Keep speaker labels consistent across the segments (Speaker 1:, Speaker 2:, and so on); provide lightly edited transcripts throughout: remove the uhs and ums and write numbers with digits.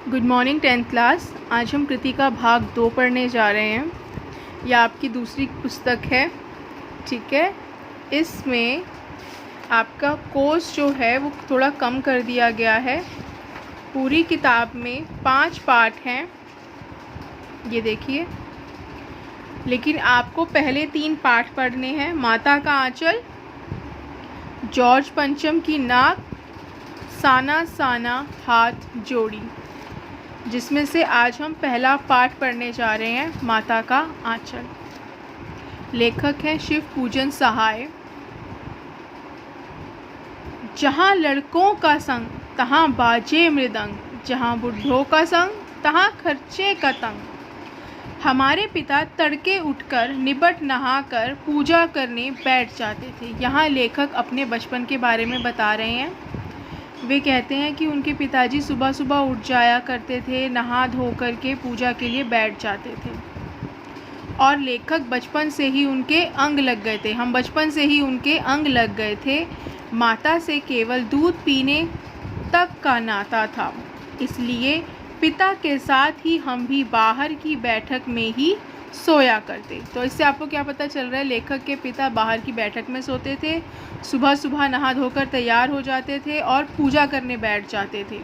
Speaker 1: Good morning 10th class. आज हम कृतिका भाग 2 पढ़ने जा रहे हैं। यह आपकी दूसरी पुस्तक है, ठीक है। इसमें आपका कोर्स जो है वो थोड़ा कम कर दिया गया है। पूरी किताब में 5 पार्ट हैं, ये देखिए, लेकिन आपको पहले 3 पार्ट पढ़ने हैं। माता का आंचल, जॉर्ज पंचम की नाक, साना साना हाथ जोड़ी, जिसमें से आज हम पहला पार्ट पढ़ने जा रहे हैं, माता का आंचल। लेखक हैं शिव पूजन सहाय। जहाँ लड़कों का संग तहाँ बाजे मृदंग, जहाँ बुढ़ों का संग तहाँ खर्चे का तंग। हमारे पिता तड़के उठकर निबट नहाकर पूजा करने बैठ जाते थे। यहाँ लेखक अपने बचपन के बारे में बता रहे हैं। वे कहते हैं कि उनके पिताजी सुबह सुबह उठ जाया करते थे, नहा धो कर के पूजा के लिए बैठ जाते थे, और लेखक बचपन से ही उनके अंग लग गए थे। हम बचपन से ही उनके अंग लग गए थे। माता से केवल दूध पीने तक का नाता था, इसलिए पिता के साथ ही हम भी बाहर की बैठक में ही सोया करते। तो इससे आपको क्या पता चल रहा है? लेखक के पिता बाहर की बैठक में सोते थे, सुबह सुबह नहा धोकर तैयार हो जाते थे और पूजा करने बैठ जाते थे।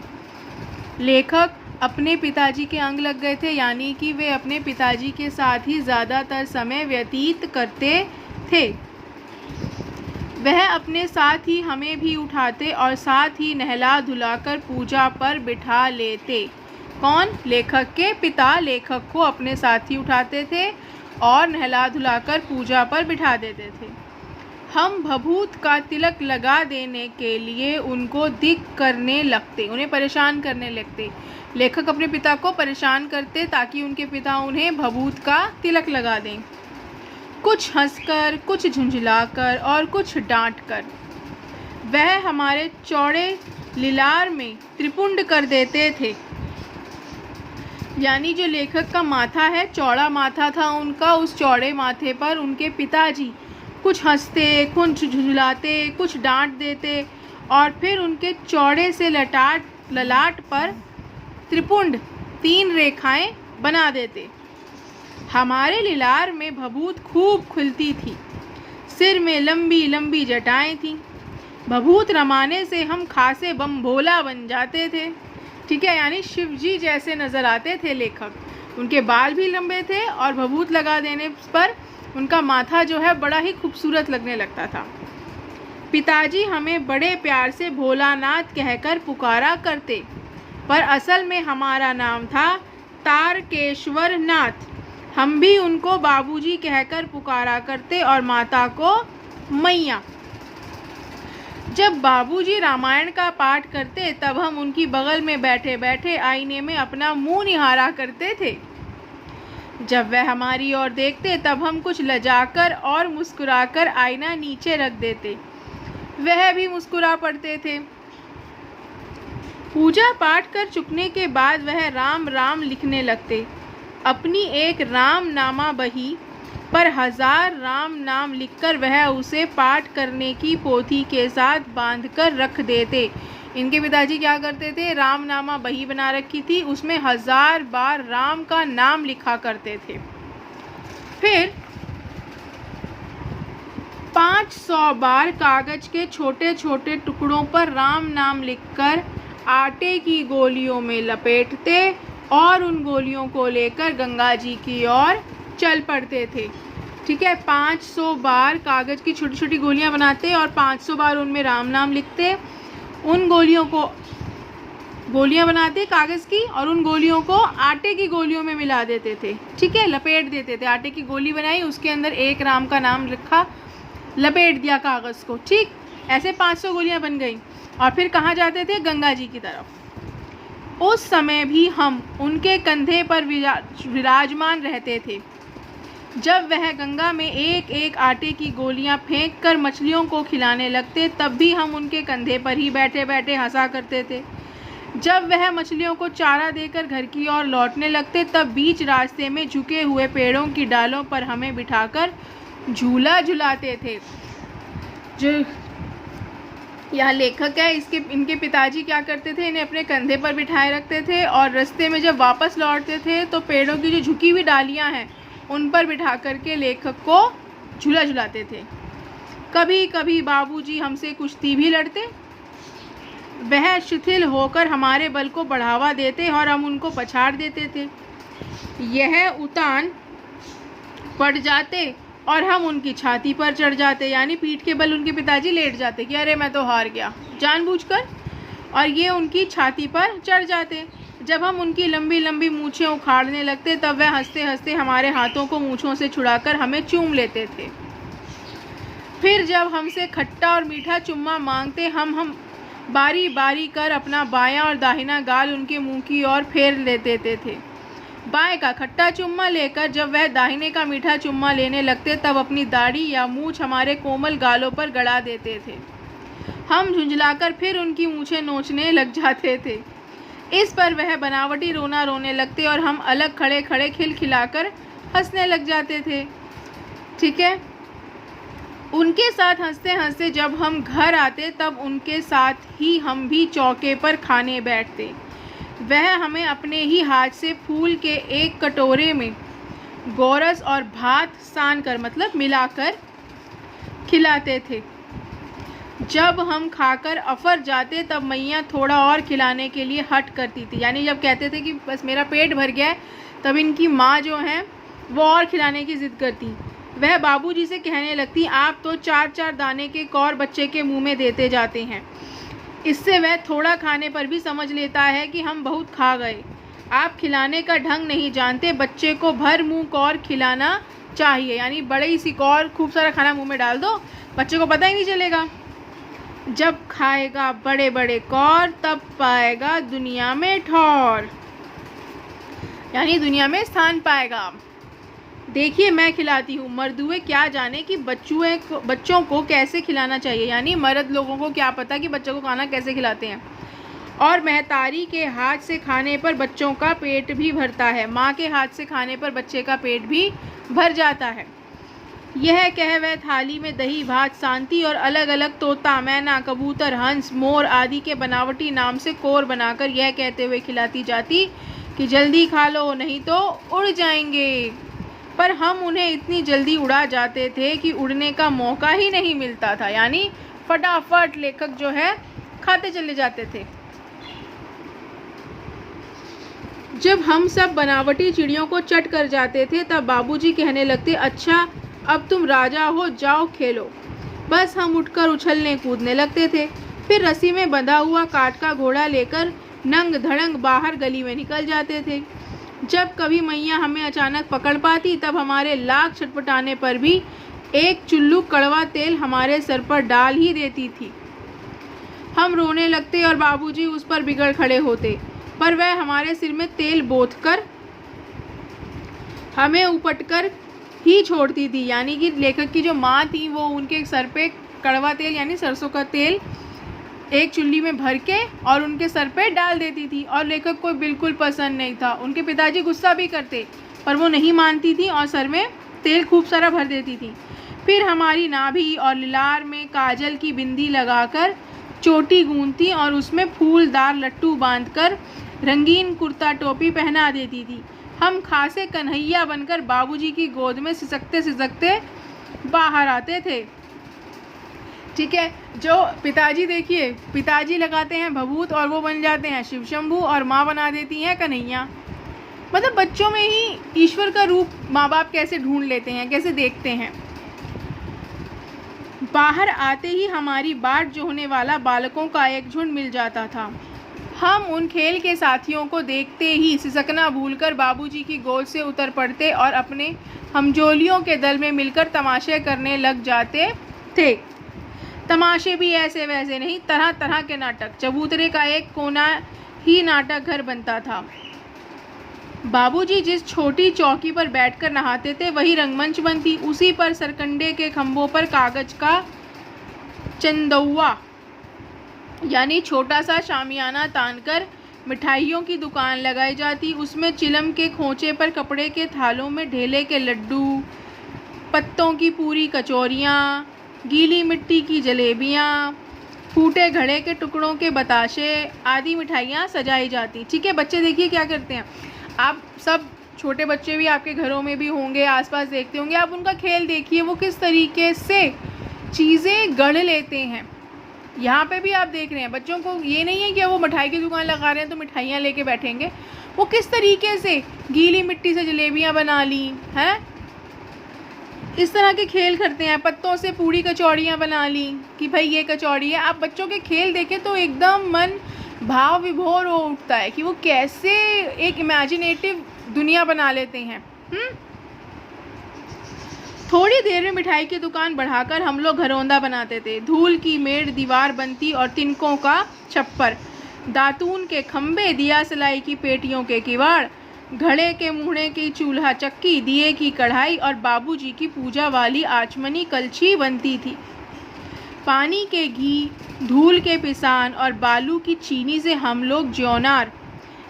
Speaker 1: लेखक अपने पिताजी के अंग लग गए थे, यानी कि वे अपने पिताजी के साथ ही ज़्यादातर समय व्यतीत करते थे। वह अपने साथ ही हमें भी उठाते और साथ ही नहला धुलाकर पूजा पर बिठा लेते। कौन? लेखक के पिता लेखक को अपने साथ ही उठाते थे और नहला धुलाकर पूजा पर बिठा देते थे। हम भभूत का तिलक लगा देने के लिए उनको दिक करने लगते, उन्हें परेशान करने लगते। लेखक अपने पिता को परेशान करते ताकि उनके पिता उन्हें भभूत का तिलक लगा दें। कुछ हंसकर, कुछ झुंझलाकर और कुछ डांटकर। वह हमारे चौड़े लीलार में त्रिपुंड कर देते थे, यानी जो लेखक का माथा है, चौड़ा माथा था उनका, उस चौड़े माथे पर उनके पिताजी कुछ हंसते, कुछ झुंझलाते, कुछ डांट देते और फिर उनके चौड़े से ललाट पर त्रिपुंड 3 रेखाएं बना देते। हमारे लीलार में भभूत खूब खुलती थी, सिर में लंबी लंबी जटाएं थीं। भभूत रमाने से हम खासे बम भोला बन जाते थे, ठीक है, यानी शिव जी जैसे नज़र आते थे लेखक। उनके बाल भी लंबे थे और भभूत लगा देने पर उनका माथा जो है बड़ा ही खूबसूरत लगने लगता था। पिताजी हमें बड़े प्यार से भोलानाथ कहकर पुकारा करते, पर असल में हमारा नाम था तारकेश्वर नाथ। हम भी उनको बाबूजी कहकर पुकारा करते और माता को मैया। जब बाबूजी रामायण का पाठ करते तब हम उनकी बगल में बैठे बैठे आईने में अपना मुंह निहारा करते थे। जब वह हमारी ओर देखते तब हम कुछ लजाकर और मुस्कुराकर आईना नीचे रख देते। वह भी मुस्कुरा पड़ते थे। पूजा पाठ कर चुकने के बाद वह राम राम लिखने लगते। अपनी एक राम नामा बही पर 1000 राम नाम लिखकर वह उसे पाठ करने की पोथी के साथ बांधकर रख देते। इनके पिताजी क्या करते थे? राम नामा बही बना रखी थी, उसमें 1000 बार राम का नाम लिखा करते थे। फिर 500 बार कागज के छोटे छोटे टुकड़ों पर राम नाम लिखकर आटे की गोलियों में लपेटते और उन गोलियों को लेकर गंगा जी की ओर चल पड़ते थे, ठीक है। 500 बार कागज़ की छोटी छोटी गोलियां बनाते और 500 बार उनमें राम नाम लिखते। उन गोलियों को गोलियां बनाते कागज़ की और उन गोलियों को आटे की गोलियों में मिला देते थे, ठीक है, लपेट देते थे। आटे की गोली बनाई, उसके अंदर एक राम का नाम लिखा, लपेट दिया कागज़ को, ठीक। ऐसे 500 गोलियां बन गई और फिर कहाँ जाते थे? गंगा जी की तरफ। उस समय भी हम उनके कंधे पर विराजमान रहते थे। जब वह गंगा में एक एक आटे की गोलियां फेंक कर मछलियों को खिलाने लगते तब भी हम उनके कंधे पर ही बैठे बैठे हंसा करते थे। जब वह मछलियों को चारा देकर घर की ओर लौटने लगते तब बीच रास्ते में झुके हुए पेड़ों की डालों पर हमें बिठाकर झूला झुलाते थे। जो यह लेखक है, इनके पिताजी क्या करते थे, इन्हें अपने कंधे पर बिठाए रखते थे और रास्ते में जब वापस लौटते थे तो पेड़ों की जो झुकी हुई डालियां हैं उन पर बिठा करके लेखक को झूला झुलाते थे। कभी कभी बाबूजी हमसे कुश्ती भी लड़ते। वह शिथिल होकर हमारे बल को बढ़ावा देते और हम उनको पछाड़ देते थे। यह उतान पड़ जाते और हम उनकी छाती पर चढ़ जाते, यानी पीठ के बल उनके पिताजी लेट जाते कि अरे मैं तो हार गया जानबूझकर, और ये उनकी छाती पर चढ़ जाते। जब हम उनकी लंबी लंबी मूछें उखाड़ने लगते तब वह हंसते हंसते हमारे हाथों को मूछों से छुड़ाकर हमें चूम लेते थे। फिर जब हमसे खट्टा और मीठा चुम्मा मांगते हम बारी बारी कर अपना बायां और दाहिना गाल उनके मुंह की ओर फेर लेते थे। बाएं का खट्टा चुम्मा लेकर जब वह दाहिने का मीठा चुम्मा लेने लगते तब अपनी दाढ़ी या मूछ हमारे कोमल गालों पर गड़ा देते थे। हम झुंझलाकर फिर उनकी मूछें नोचने लग जाते थे। इस पर वह बनावटी रोना रोने लगते और हम अलग खड़े खड़े खिलखिलाकर हंसने लग जाते थे। ठीक है, उनके साथ हंसते हंसते जब हम घर आते तब उनके साथ ही हम भी चौके पर खाने बैठते। वह हमें अपने ही हाथ से फूल के एक कटोरे में गोरस और भात सान कर मतलब मिलाकर खिलाते थे। जब हम खाकर अफर जाते तब मैया थोड़ा और खिलाने के लिए हट करती थी, यानी जब कहते थे कि बस मेरा पेट भर गया है तब इनकी माँ जो है वो और खिलाने की ज़िद करती। वह बाबूजी से कहने लगती, आप तो 4-4 दाने के कौर बच्चे के मुंह में देते जाते हैं। इससे वह थोड़ा खाने पर भी समझ लेता है कि हम बहुत खा गए। आप खिलाने का ढंग नहीं जानते, बच्चे को भर मुंह कौर खिलाना चाहिए, यानी बड़ी सी कौर खूब सारा खाना मुंह में डाल दो, बच्चे को पता ही नहीं चलेगा। जब खाएगा बड़े बड़े कौर तब पाएगा दुनिया में ठौर, यानी दुनिया में स्थान पाएगा। देखिए मैं खिलाती हूँ, मर्दुए क्या जाने कि बच्चों को कैसे खिलाना चाहिए, यानी मर्द लोगों को क्या पता कि बच्चों को खाना कैसे खिलाते हैं। और महतारी के हाथ से खाने पर बच्चों का पेट भी भरता है, माँ के हाथ से खाने पर बच्चे का पेट भी भर जाता है। यह कह वह थाली में दही भात सांती और अलग अलग तोता मैना कबूतर हंस मोर आदि के बनावटी नाम से कोर बनाकर यह कहते हुए खिलाती जाती कि जल्दी खा लो नहीं तो उड़ जाएंगे। पर हम उन्हें इतनी जल्दी उड़ा जाते थे कि उड़ने का मौका ही नहीं मिलता था, यानी फटाफट लेखक जो है खाते चले जाते थे। जब हम सब बनावटी चिड़ियों को चट कर जाते थे तब बाबूजी कहने लगते, अच्छा अब तुम राजा हो, जाओ खेलो। बस हम उठकर उछलने कूदने लगते थे। फिर रस्सी में बंधा हुआ काठ का घोड़ा लेकर नंग धड़ंग बाहर गली में निकल जाते थे। जब कभी मैया हमें अचानक पकड़ पाती तब हमारे लाख छटपटाने पर भी एक चुल्लू कड़वा तेल हमारे सर पर डाल ही देती थी। हम रोने लगते और बाबूजी उस पर बिगड़ खड़े होते, पर वह हमारे सिर में तेल बोतकर हमें उपटकर ही छोड़ती थी, यानी कि लेखक की जो माँ थी वो उनके सर पे कड़वा तेल यानी सरसों का तेल एक चुल्ली में भर के और उनके सर पे डाल देती थी। और लेखक को बिल्कुल पसंद नहीं था। उनके पिताजी गुस्सा भी करते पर वो नहीं मानती थी और सर में तेल खूब सारा भर देती थी। फिर हमारी नाभि और लिलार में काजल की बिंदी लगाकर चोटी गूंथती और उसमें फूलदार लट्टू बांधकर रंगीन कुर्ता टोपी पहना देती थी। हम खासे कन्हैया बनकर बाबूजी की गोद में सिसकते सिसकते बाहर आते थे। ठीक है, जो पिताजी देखिए, पिताजी लगाते हैं भभूत और वो बन जाते हैं शिव शंभू और माँ बना देती हैं कन्हैया। मतलब बच्चों में ही ईश्वर का रूप माँ बाप कैसे ढूंढ लेते हैं, कैसे देखते हैं। बाहर आते ही हमारी बाट जोहने वाला बालकों का एक झुंड मिल जाता था। हम उन खेल के साथियों को देखते ही सिसकना भूलकर बाबूजी की गोद से उतर पड़ते और अपने हमजोलियों के दल में मिलकर तमाशे करने लग जाते थे। तमाशे भी ऐसे वैसे नहीं, तरह तरह के नाटक। चबूतरे का एक कोना ही नाटक घर बनता था। बाबूजी जिस छोटी चौकी पर बैठकर नहाते थे वही रंगमंच बनती। उसी पर सरकंडे के खंभों पर कागज का चंदौआ यानी छोटा सा शामियाना तानकर मिठाइयों की दुकान लगाई जाती। उसमें चिलम के खोंचे पर कपड़े के थालों में ढेले के लड्डू, पत्तों की पूरी कचौरियाँ, गीली मिट्टी की जलेबियाँ, फूटे घड़े के टुकड़ों के बताशे आदि मिठाइयाँ सजाई जाती। ठीक है बच्चे, देखिए क्या करते हैं। आप सब छोटे बच्चे भी आपके घरों में भी होंगे, आसपास देखते होंगे, आप उनका खेल देखिए, वो किस तरीके से चीज़ें गढ़ लेते हैं। यहाँ पे भी आप देख रहे हैं बच्चों को, ये नहीं है कि वो मिठाई की दुकान लगा रहे हैं तो मिठाइयाँ लेके बैठेंगे। वो किस तरीके से गीली मिट्टी से जलेबियाँ बना ली हैं, इस तरह के खेल करते हैं। पत्तों से पूड़ी कचौड़ियाँ बना ली कि भाई ये कचौड़ी है। आप बच्चों के खेल देखें तो एकदम मन भाव विभोर हो उठता है कि वो कैसे एक इमेजिनेटिव दुनिया बना लेते हैं। थोड़ी देर में मिठाई की दुकान बढ़ाकर हम लोग घरौंदा बनाते थे। धूल की मेड़ दीवार बनती और तिनकों का छप्पर, दातून के खंबे, दिया सलाई की पेटियों के किवाड़, घड़े के मुहड़े की चूल्हा चक्की, दिए की कढ़ाई और बाबूजी की पूजा वाली आचमनी कलछी बनती थी। पानी के घी, धूल के पिसान और बालू की चीनी से हम लोग ज्योनार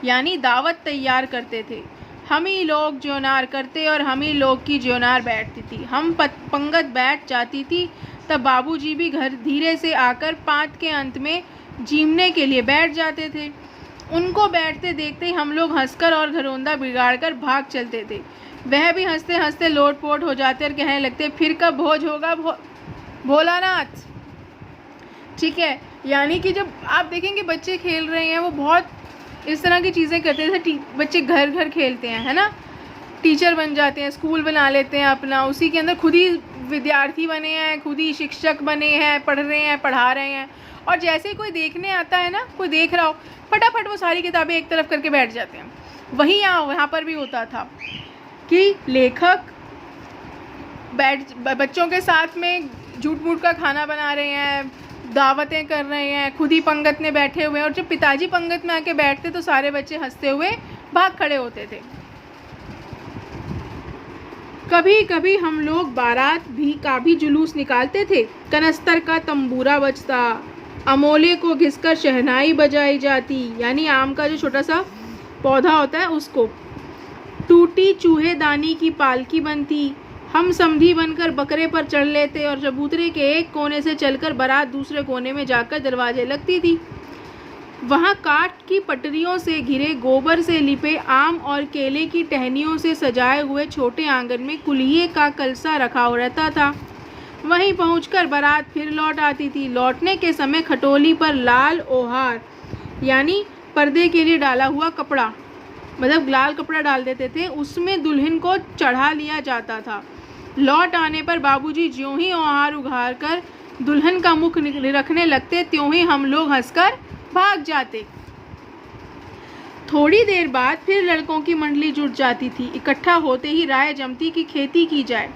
Speaker 1: यानी दावत तैयार करते थे। हम ही लोग ज्योनार करते और हम ही लोग की ज्योनार बैठती थी। हम पंगत बैठ जाती थी, तब बाबूजी भी घर धीरे से आकर पाँत के अंत में जीमने के लिए बैठ जाते थे। उनको बैठते देखते ही हम लोग हंसकर और घरौंदा बिगाड़कर भाग चलते थे। वह भी हंसते हंसते लोटपोट हो जाते और कहने लगते, फिर कब भोज होगा भोलानाथ। ठीक है, यानी कि जब आप देखेंगे बच्चे खेल रहे हैं वो बहुत इस तरह की चीज़ें करते हैं। बच्चे घर घर खेलते हैं, है ना, टीचर बन जाते हैं, स्कूल बना लेते हैं अपना, उसी के अंदर खुद ही विद्यार्थी बने हैं, खुद ही शिक्षक बने हैं, पढ़ रहे हैं, पढ़ा रहे हैं। और जैसे ही कोई देखने आता है ना, कोई देख रहा हो, फटाफट वो सारी किताबें एक तरफ करके बैठ जाते हैं। वही यहाँ पर भी होता था कि लेखक बच्चों के साथ में झूठ मूठ का खाना बना रहे हैं, दावतें कर रहे हैं, खुद ही पंगत में बैठे हुए हैं। और जब पिताजी पंगत में आके बैठते तो सारे बच्चे हंसते हुए भाग खड़े होते थे। कभी कभी हम लोग बारात का भी जुलूस निकालते थे। कनस्तर का तंबूरा बजता, अमोले को घिसकर शहनाई बजाई जाती, यानी आम का जो छोटा सा पौधा होता है उसको। टूटी चूहेदानी की पालकी बनती। हम समधी बनकर बकरे पर चढ़ लेते और चबूतरे के एक कोने से चलकर बारात दूसरे कोने में जाकर दरवाजे लगती थी। वहाँ काठ की पटरियों से घिरे, गोबर से लिपे, आम और केले की टहनियों से सजाए हुए छोटे आंगन में कुल्हिए का कलसा रखा रहता था। वहीं पहुंचकर बारात फिर लौट आती थी। लौटने के समय खटोली पर लाल ओहार यानी पर्दे के लिए डाला हुआ कपड़ा, मतलब लाल कपड़ा डाल देते थे, उसमें दुल्हन को चढ़ा लिया जाता था। लौट आने पर बाबूजी ज्यों ही ओहार उघार कर दुल्हन का मुख रखने लगते, त्यों ही हम लोग हंसकर भाग जाते। थोड़ी देर बाद फिर लड़कों की मंडली जुट जाती थी। इकट्ठा होते ही राय जमती कि खेती की जाए।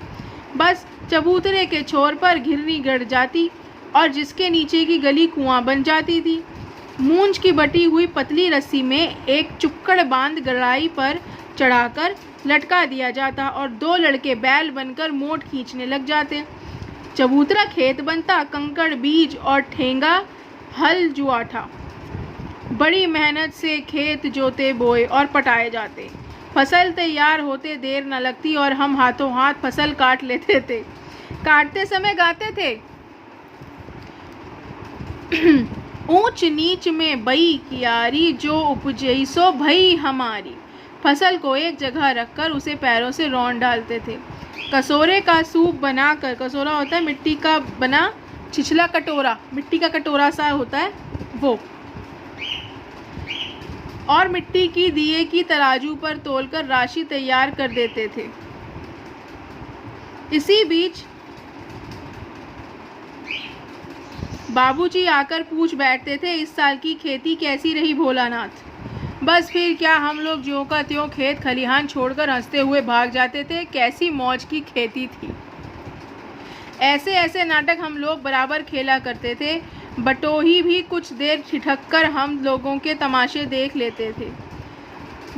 Speaker 1: बस चबूतरे के छोर पर घिरनी गड़ जाती और जिसके नीचे की गली कुआं बन जाती थी। मूंज की बटी हुई पतली रस्सी में एक चुक्कड़ बांध गड़ाई पर चढ़ाकर लटका दिया जाता और दो लड़के बैल बनकर मोट खींचने लग जाते। चबूतरा खेत बनता, कंकड़ बीज और ठेंगा हल जुआठा। बड़ी मेहनत से खेत जोते बोए और पटाए जाते। फसल तैयार होते देर न लगती और हम हाथों हाथ फसल काट लेते थे। काटते समय गाते थे, ऊंच नीच में बई कियारी, जो उपजई सो भई हमारी। फसल को एक जगह रखकर उसे पैरों से रौंद डालते थे। कसोरे का सूप बनाकर, कसोरा होता है मिट्टी का बना छिछला कटोरा, मिट्टी का कटोरा सा होता है वो, और मिट्टी की दिए की तराजू पर तोलकर राशि तैयार कर देते थे। इसी बीच बाबूजी आकर पूछ बैठते थे, इस साल की खेती कैसी रही भोलानाथ। बस फिर क्या, हम लोग ज्यों का त्यों खेत खलिहान छोड़कर हंसते हुए भाग जाते थे। कैसी मौज की खेती थी। ऐसे ऐसे नाटक हम लोग बराबर खेला करते थे। बटोही भी कुछ देर ठिठक कर हम लोगों के तमाशे देख लेते थे।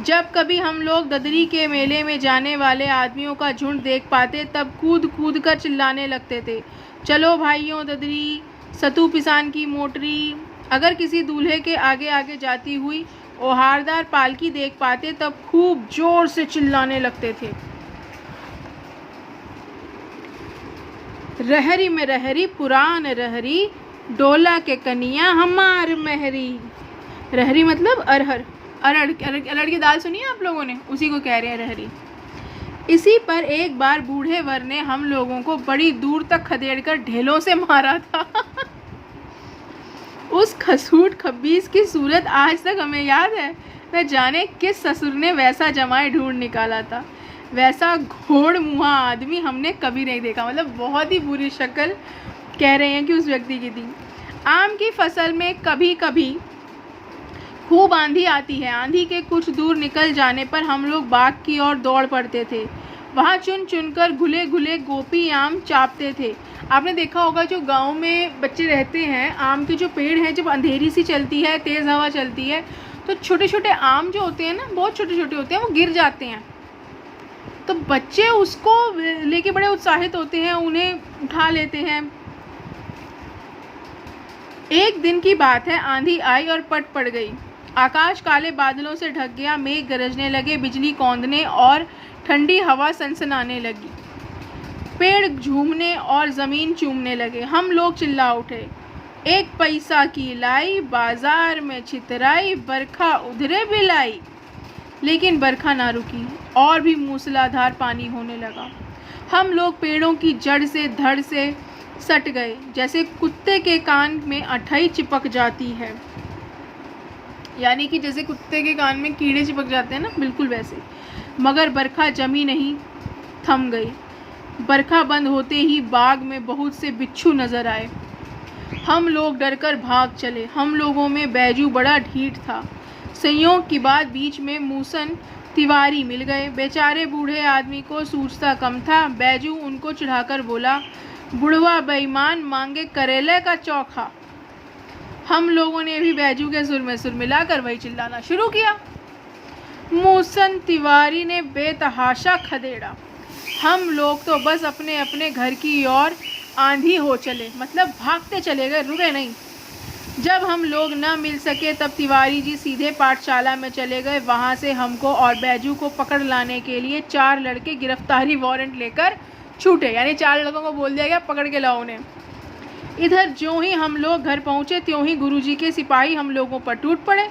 Speaker 1: जब कभी हम लोग ददरी के मेले में जाने वाले आदमियों का झुंड देख पाते, तब कूद कूद कर चिल्लाने लगते थे, चलो भाइयों ददरी, सतु पिसान की मोटरी। अगर किसी दूल्हे के आगे आगे जाती हुई ओहारदार पालकी देख पाते, तब खूब जोर से चिल्लाने लगते थे, रहरी में रहरी पुरान रहरी, डोला के कनिया हमार महरी। रहरी मतलब अरहर, अरहर की दाल सुनी है आप लोगों ने, उसी को कह रहे हैं रहरी। इसी पर एक बार बूढ़े वर ने हम लोगों को बड़ी दूर तक खदेड़ कर ढेलों से मारा था। उस खसूट खब्बीस की सूरत आज तक हमें याद है। न जाने किस ससुर ने वैसा जमाई ढूंढ निकाला था। वैसा घोड़ मुँहा आदमी हमने कभी नहीं देखा। मतलब बहुत ही बुरी शक्ल कह रहे हैं कि उस व्यक्ति की थी। आम की फसल में कभी कभी खूब आंधी आती है। आंधी के कुछ दूर निकल जाने पर हम लोग बाग की ओर दौड़ पड़ते थे। वहाँ चुन चुनकर घुले घुले गोपी आम चापते थे। आपने देखा होगा जो गांव में बच्चे रहते हैं, आम के जो पेड़ हैं, जब अंधेरी सी चलती है, तेज़ हवा चलती है, तो छोटे छोटे आम जो होते हैं ना, बहुत छोटे छोटे होते हैं, वो गिर जाते हैं। तो बच्चे उसको लेके बड़े उत्साहित होते हैं, उन्हें उठा लेते हैं। एक दिन की बात है, आंधी आई और पट पड़ गई। आकाश काले बादलों से ढक गया। मेघ गरजने लगे, बिजली कौंधने और ठंडी हवा सनसनाने लगी। पेड़ झूमने और ज़मीन चूमने लगे। हम लोग चिल्ला उठे, एक पैसा की लाई, बाजार में छितराई, बरखा उधरे बिलाई। लेकिन बरखा ना रुकी और भी मूसलाधार पानी होने लगा। हम लोग पेड़ों की जड़ से धड़ से सट गए, जैसे कुत्ते के कान में अठई चिपक जाती है। यानी कि जैसे कुत्ते के कान में कीड़े चिपक जाते हैं ना, बिल्कुल वैसे। मगर बरखा जमी नहीं, थम गई। बरखा बंद होते ही बाग में बहुत से बिच्छू नजर आए। हम लोग डरकर भाग चले। हम लोगों में बैजू बड़ा ढीठ था। संयोग की बात, बीच में मूसन तिवारी मिल गए। बेचारे बूढ़े आदमी को सूझता कम था। बैजू उनको चिढ़ाकर बोला, बुढ़वा बेईमान, मांगे करेले का चोखा। हम लोगों ने भी बैजू के सुर में सुर मिलाकर वही चिल्लाना शुरू किया। मूसन तिवारी ने बेतहाशा खदेड़ा। हम लोग तो बस अपने अपने घर की ओर आंधी हो चले, मतलब भागते चले गए, रुके नहीं। जब हम लोग न मिल सके तब तिवारी जी सीधे पाठशाला में चले गए। वहाँ से हमको और बैजू को पकड़ लाने के लिए 4 लड़के गिरफ्तारी वारंट लेकर छूटे। यानी 4 लड़कों को बोल दिया गया, पकड़ के लाओ उन्हें। इधर ज्यों ही हम लोग घर पहुँचे त्यों ही गुरुजी के सिपाही हम लोगों पर टूट पड़े।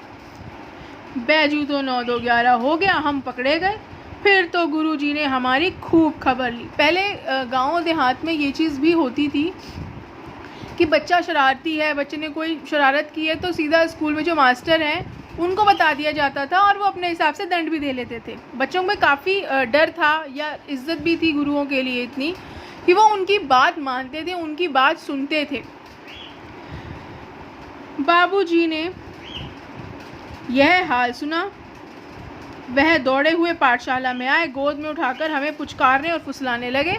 Speaker 1: बैजू तो 9-2-11 हो गया, हम पकड़े गए। फिर तो गुरुजी ने हमारी खूब खबर ली। पहले गांव देहात में ये चीज़ भी होती थी कि बच्चा शरारती है, बच्चे ने कोई शरारत की है तो सीधा स्कूल में जो मास्टर हैं उनको बता दिया जाता था और वो अपने हिसाब से दंड भी दे लेते थे। बच्चों में काफ़ी डर था या इज्जत भी थी गुरुओं के लिए इतनी कि वो उनकी बात मानते थे, उनकी बात सुनते थे। बाबूजी ने यह हाल सुना, वह दौड़े हुए पाठशाला में आए। गोद में उठाकर हमें पुचकारने और फुसलाने लगे,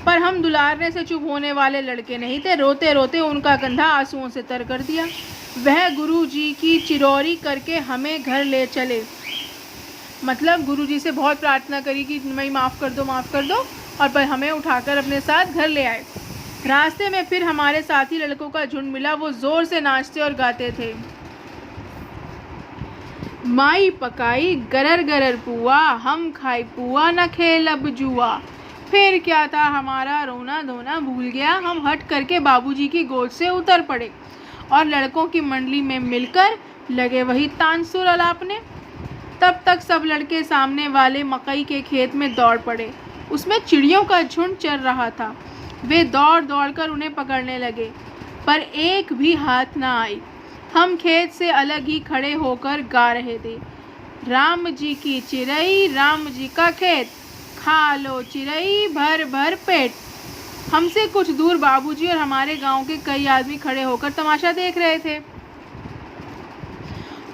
Speaker 1: पर हम दुलारने से चुप होने वाले लड़के नहीं थे। रोते रोते उनका कंधा आंसुओं से तर कर दिया। वह गुरुजी की चिरौरी करके हमें घर ले चले। मतलब गुरुजी से बहुत प्रार्थना करी कि मैं माफ़ कर दो, माफ़ कर दो, और पर हमें उठाकर अपने साथ घर ले आए। रास्ते में फिर हमारे साथी लड़कों का झुंड मिला। वो ज़ोर से नाचते और गाते थे, माई पकाई गरर गरर पुआ, हम खाई पुआ न खेलब जुआ। फिर क्या था, हमारा रोना धोना भूल गया। हम हट करके बाबूजी की गोद से उतर पड़े और लड़कों की मंडली में मिलकर लगे वही तानसुर अलापने। तब तक सब लड़के सामने वाले मकई के खेत में दौड़ पड़े। उसमें चिड़ियों का झुंड चल रहा था। वे दौड़ दौड़ कर उन्हें पकड़ने लगे, पर एक भी हाथ ना आई। हम खेत से अलग ही खड़े होकर गा रहे थे, राम जी की चिरई, राम जी का खेत, खा लो चिरई भर भर पेट। हमसे कुछ दूर बाबूजी और हमारे गांव के कई आदमी खड़े होकर तमाशा देख रहे थे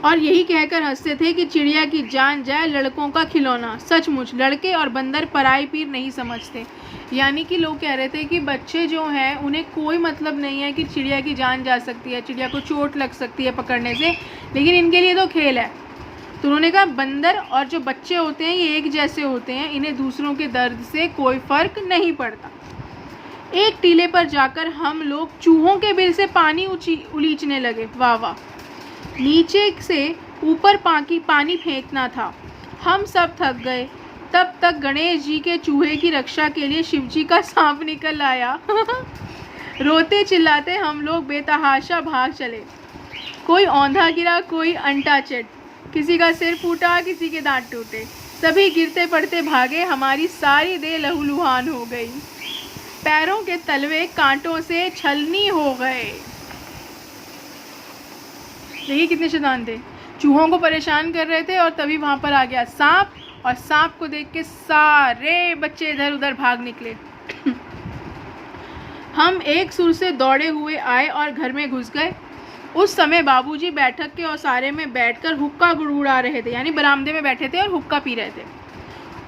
Speaker 1: और यही कहकर हंसते थे कि चिड़िया की जान जाए लड़कों का खिलौना। सचमुच लड़के और बंदर पराई पीर नहीं समझते। यानी कि लोग कह रहे थे कि बच्चे जो हैं उन्हें कोई मतलब नहीं है कि चिड़िया की जान जा सकती है, चिड़िया को चोट लग सकती है पकड़ने से, लेकिन इनके लिए तो खेल है। तो उन्होंने कहा बंदर और जो बच्चे होते हैं ये एक जैसे होते हैं, इन्हें दूसरों के दर्द से कोई फ़र्क नहीं पड़ता। एक टीले पर जाकर हम लोग चूहों के बिल से पानी उलीचने लगे। वाह वाह, नीचे से ऊपर पानी फेंकना था। हम सब थक गए। तब तक गणेश जी के चूहे की रक्षा के लिए शिवजी का सांप निकल आया। रोते चिल्लाते हम लोग बेतहाशा भाग चले। कोई औंधा गिरा, कोई अंटा चट, किसी का सिर फूटा, किसी के दांत टूटे। सभी गिरते पड़ते भागे, हमारी सारी देह लहूलुहान हो गई। पैरों के तलवे कांटों से छलनी हो गए। देखिए कितने शैतान थे, चूहों को परेशान कर रहे थे और तभी वहाँ पर आ गया सांप, और सांप को देख के सारे बच्चे इधर उधर भाग निकले। हम एक सुर से दौड़े हुए आए और घर में घुस गए। उस समय बाबूजी बैठक के ओसारे में बैठकर हुक्का गुड़गुड़ा रहे थे, यानी बरामदे में बैठे थे और हुक्का पी रहे थे।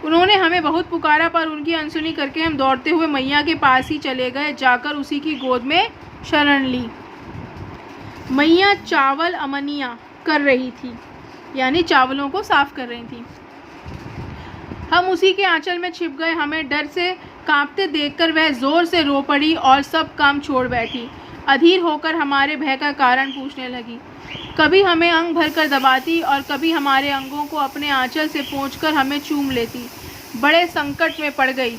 Speaker 1: उन्होंने हमें बहुत पुकारा, पर उनकी अनसुनी करके हम दौड़ते हुए मैया के पास ही चले गए। जाकर उसी की गोद में शरण ली। मैया चावल अमनिया कर रही थी, यानी चावलों को साफ कर रही थी। हम उसी के आंचल में छिप गए। हमें डर से कांपते देखकर वह जोर से रो पड़ी और सब काम छोड़ बैठी। अधीर होकर हमारे भय का कारण पूछने लगी। कभी हमें अंग भरकर दबाती और कभी हमारे अंगों को अपने आंचल से पोंछकर हमें चूम लेती। बड़े संकट में पड़ गई।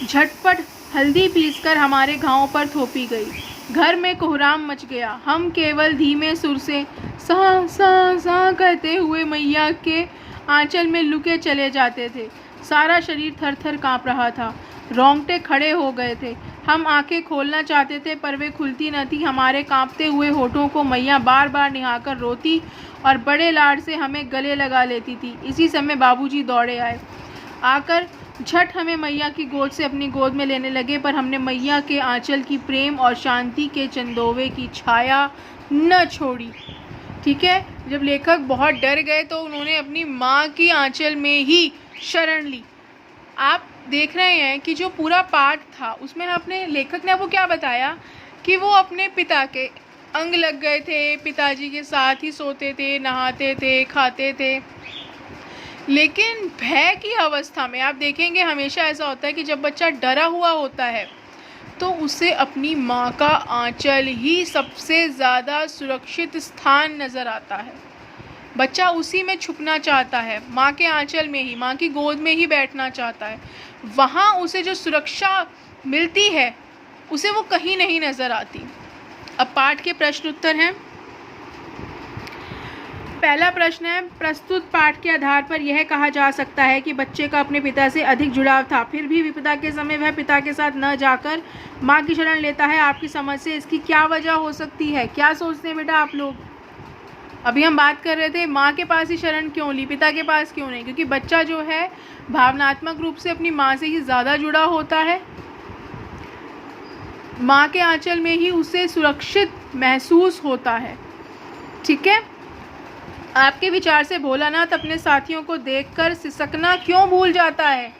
Speaker 1: झटपट हल्दी पीसकर हमारे घावों पर थोपी गई। घर में कोहराम मच गया। हम केवल धीमे सुर से सा सा सा कहते हुए मैया के आंचल में लुके चले जाते थे। सारा शरीर थर थर काँप रहा था, रोंगटे खड़े हो गए थे। हम आंखें खोलना चाहते थे पर वे खुलती न थी। हमारे कांपते हुए होठों को मैया बार बार निहाकर रोती और बड़े लाड से हमें गले लगा लेती थी। इसी समय बाबूजी दौड़े आए। आकर झट हमें मैया की गोद से अपनी गोद में लेने लगे, पर हमने मैया के आंचल की प्रेम और शांति के चंदोवे की छाया न छोड़ी। ठीक है, जब लेखक बहुत डर गए तो उन्होंने अपनी माँ की आंचल में ही शरण ली। आप देख रहे हैं कि जो पूरा पाठ था उसमें अपने लेखक ने आपको क्या बताया कि वो अपने पिता के अंग लग गए थे, पिताजी के साथ ही सोते थे, नहाते थे, खाते थे। लेकिन भय की अवस्था में आप देखेंगे हमेशा ऐसा होता है कि जब बच्चा डरा हुआ होता है तो उसे अपनी माँ का आंचल ही सबसे ज़्यादा सुरक्षित स्थान नज़र आता है। बच्चा उसी में छुपना चाहता है, माँ के आंचल में ही, माँ की गोद में ही बैठना चाहता है। वहाँ उसे जो सुरक्षा मिलती है उसे वो कहीं नहीं नज़र आती। अब पाठ के प्रश्न उत्तर हैं। पहला प्रश्न है, प्रस्तुत पाठ के आधार पर यह कहा जा सकता है कि बच्चे का अपने पिता से अधिक जुड़ाव था, फिर भी विपदा के समय वह पिता के साथ न जाकर माँ की शरण लेता है। आपकी समझ से इसकी क्या वजह हो सकती है? क्या सोचते हैं बेटा आप लोग? अभी हम बात कर रहे थे माँ के पास ही शरण क्यों ली, पिता के पास क्यों नहीं? क्योंकि बच्चा जो है भावनात्मक रूप से अपनी माँ से ही ज़्यादा जुड़ा होता है। माँ के आंचल में ही उसे सुरक्षित महसूस होता है। ठीक है, आपके विचार से भोलानाथ अपने साथियों को देखकर सिसकना क्यों भूल जाता है?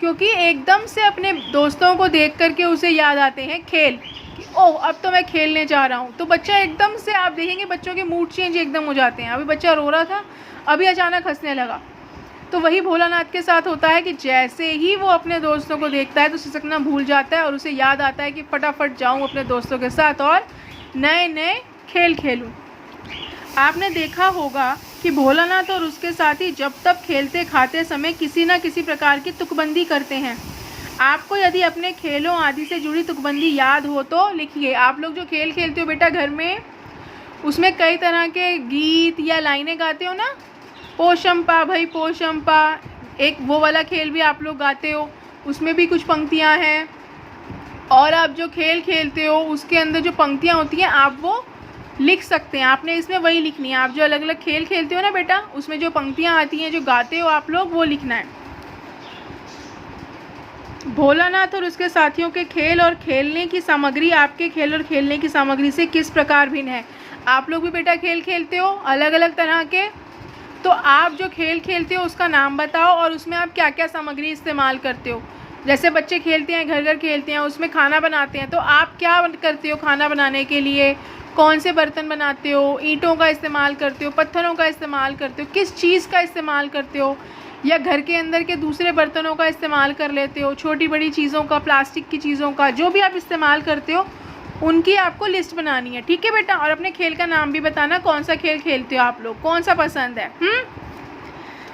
Speaker 1: क्योंकि एकदम से अपने दोस्तों को देख करके उसे याद आते हैं खेल, कि ओह अब तो मैं खेलने जा रहा हूँ। तो बच्चा एकदम से, आप देखेंगे बच्चों के मूड चेंज एकदम हो जाते हैं। अभी बच्चा रो रहा था, अभी अचानक हंसने लगा। तो वही भोलानाथ के साथ होता है कि जैसे ही वो अपने दोस्तों को देखता है तो सिसकना भूल जाता है और उसे याद आता है कि फटाफट जाऊँ अपने दोस्तों के साथ और नए नए खेल खेलूँ। आपने देखा होगा कि भोलानाथ और उसके साथी जब तब खेलते खाते समय किसी न किसी प्रकार की तुकबंदी करते हैं। आपको यदि अपने खेलों आदि से जुड़ी तुकबंदी याद हो तो लिखिए। आप लोग जो खेल खेलते हो बेटा घर में, उसमें कई तरह के गीत या लाइनें गाते हो ना, पोशंपा भाई पोशंपा, एक वो वाला खेल भी आप लोग गाते हो, उसमें भी कुछ पंक्तियाँ हैं। और आप जो खेल खेलते हो उसके अंदर जो पंक्तियाँ होती हैं आप वो लिख सकते हैं। आपने इसमें वही लिखनी है। आप जो अलग अलग खेल खेलते हो ना बेटा, उसमें जो पंक्तियाँ आती हैं जो गाते हो आप लोग, वो लिखना है। भोलानाथ और उसके साथियों के खेल और खेलने की सामग्री आपके खेल और खेलने की सामग्री से किस प्रकार भिन्न है? आप लोग भी बेटा खेल खेलते हो अलग अलग तरह के, तो आप जो खेल खेलते हो उसका नाम बताओ और उसमें आप क्या क्या सामग्री इस्तेमाल करते हो। जैसे बच्चे खेलते हैं, घर घर खेलते हैं, उसमें खाना बनाते हैं, तो आप क्या करते हो खाना बनाने के लिए? कौन से बर्तन बनाते हो? ईंटों का इस्तेमाल करते हो, पत्थरों का इस्तेमाल करते हो, किस चीज़ का इस्तेमाल करते हो, या घर के अंदर के दूसरे बर्तनों का इस्तेमाल कर लेते हो, छोटी बड़ी चीज़ों का, प्लास्टिक की चीज़ों का, जो भी आप इस्तेमाल करते हो उनकी आपको लिस्ट बनानी है। ठीक है बेटा, और अपने खेल का नाम भी बताना, कौन सा खेल खेलते हो आप लोग, कौन सा पसंद है।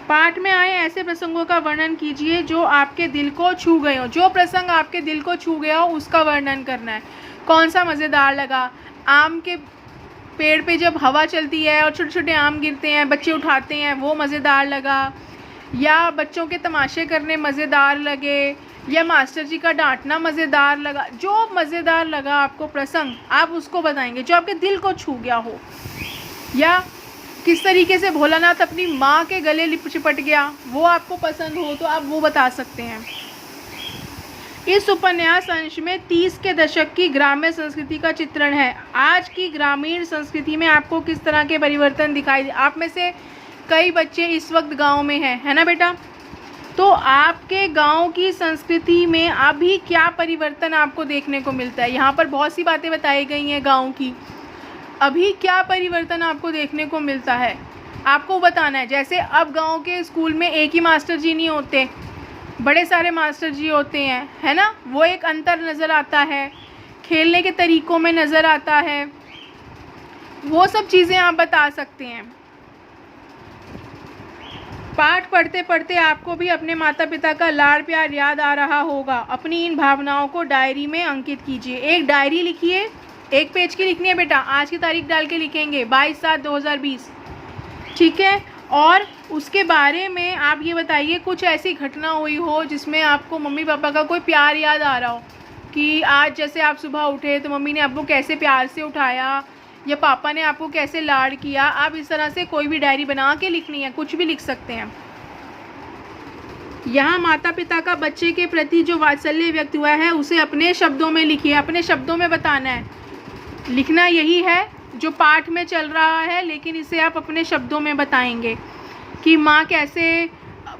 Speaker 1: पाठ में आए ऐसे प्रसंगों का वर्णन कीजिए जो आपके दिल को छू गए हो। जो प्रसंग आपके दिल को छू गया हो उसका वर्णन करना है। कौन सा मज़ेदार लगा? आम के पेड़ पे जब हवा चलती है और छोटे छोटे आम गिरते हैं, बच्चे उठाते हैं, वो मज़ेदार लगा? या बच्चों के तमाशे करने मज़ेदार लगे? या मास्टर जी का डांटना मज़ेदार लगा? जो मज़ेदार लगा आपको प्रसंग, आप उसको बताएंगे जो आपके दिल को छू गया हो। या किस तरीके से भोलानाथ अपनी माँ के गले चिपट गया, वो आपको पसंद हो तो आप वो बता सकते हैं। इस उपन्यास अंश में 30 के दशक की ग्राम्य संस्कृति का चित्रण है। आज की ग्रामीण संस्कृति में आपको किस तरह के परिवर्तन दिखाई दे? आप में से कई बच्चे इस वक्त गांव में हैं, है ना बेटा? तो आपके गांव की संस्कृति में अभी क्या परिवर्तन आपको देखने को मिलता है? यहाँ पर बहुत सी बातें बताई गई हैं गांव की। अभी क्या परिवर्तन आपको देखने को मिलता है, आपको बताना है। जैसे अब गांव के स्कूल में एक ही मास्टर जी नहीं होते, बड़े सारे मास्टर जी होते हैं, है ना? वो एक अंतर नज़र आता है, खेलने के तरीक़ों में नज़र आता है, वो सब चीज़ें आप बता सकते हैं। पाठ पढ़ते पढ़ते आपको भी अपने माता पिता का लाड़ प्यार याद आ रहा होगा। अपनी इन भावनाओं को डायरी में अंकित कीजिए। एक डायरी लिखिए, 1 पेज की लिखनी है बेटा, आज की तारीख डाल के लिखेंगे 22/7/2020, ठीक है? और उसके बारे में आप ये बताइए कुछ ऐसी घटना हुई हो जिसमें आपको मम्मी पापा का कोई प्यार याद आ रहा हो, कि आज जैसे आप सुबह उठे तो मम्मी ने आपको कैसे प्यार से उठाया या पापा ने आपको कैसे लाड़ किया। आप इस तरह से कोई भी डायरी बना के लिखनी है, कुछ भी लिख सकते हैं। यहाँ माता पिता का बच्चे के प्रति जो वात्सल्य व्यक्त हुआ है उसे अपने शब्दों में लिखिए, अपने शब्दों में बताना है। लिखना यही है जो पाठ में चल रहा है, लेकिन इसे आप अपने शब्दों में बताएंगे कि माँ कैसे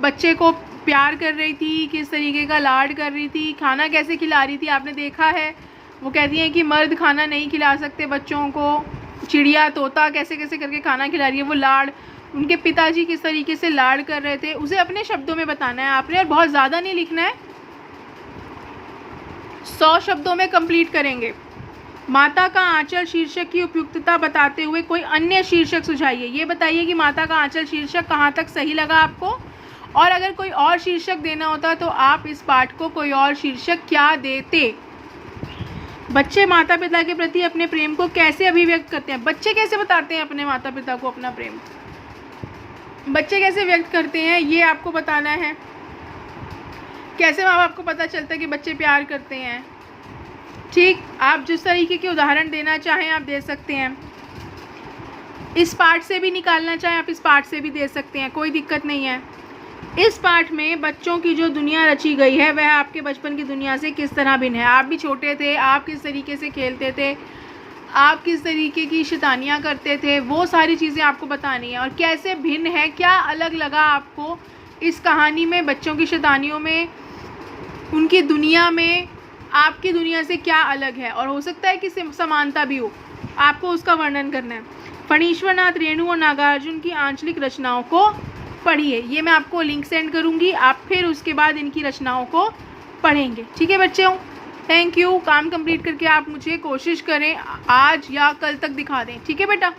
Speaker 1: बच्चे को प्यार कर रही थी, किस तरीके का लाड कर रही थी, खाना कैसे खिला रही थी। आपने देखा है वो कहती हैं कि मर्द खाना नहीं खिला सकते बच्चों को, चिड़िया तोता कैसे कैसे करके खाना खिला रही है, वो लाड़। उनके पिताजी किस तरीके से लाड़ कर रहे थे, उसे अपने शब्दों में बताना है आपने, और बहुत ज़्यादा नहीं लिखना है, 100 शब्दों में कंप्लीट करेंगे। माता का आंचल शीर्षक की उपयुक्तता बताते हुए कोई अन्य शीर्षक सुझाइए। ये बताइए कि माता का आंचल शीर्षक कहाँ तक सही लगा आपको, और अगर कोई और शीर्षक देना होता तो आप इस पाठ को कोई और शीर्षक क्या देते। बच्चे माता पिता के प्रति अपने प्रेम को कैसे अभिव्यक्त करते हैं? बच्चे कैसे बताते हैं अपने माता पिता को अपना प्रेम, बच्चे कैसे व्यक्त करते हैं, ये आपको बताना है। कैसे माँ बाप को पता चलता है कि बच्चे प्यार करते हैं, ठीक? आप जिस तरीके के उदाहरण देना चाहें आप दे सकते हैं। इस पाठ से भी निकालना चाहें आप इस पाठ से भी दे सकते हैं, कोई दिक्कत नहीं है। इस पाठ में बच्चों की जो दुनिया रची गई है वह आपके बचपन की दुनिया से किस तरह भिन्न है। आप भी छोटे थे, आप किस तरीके से खेलते थे, आप किस तरीके की शैतानियाँ करते थे, वो सारी चीज़ें आपको बतानी है। और कैसे भिन्न है, क्या अलग लगा आपको इस कहानी में, बच्चों की शैतानियों में, उनकी दुनिया में, आपकी दुनिया से क्या अलग है। और हो सकता है कि समानता भी हो, आपको उसका वर्णन करना है। फणीश्वरनाथ रेणु और नागार्जुन की आंचलिक रचनाओं को पढ़िए। ये मैं आपको लिंक सेंड करूँगी, आप फिर उसके बाद इनकी रचनाओं को पढ़ेंगे, ठीक है बच्चों? Thank you. काम कंप्लीट करके आप मुझे कोशिश करें आज या कल तक दिखा दें, ठीक है बेटा?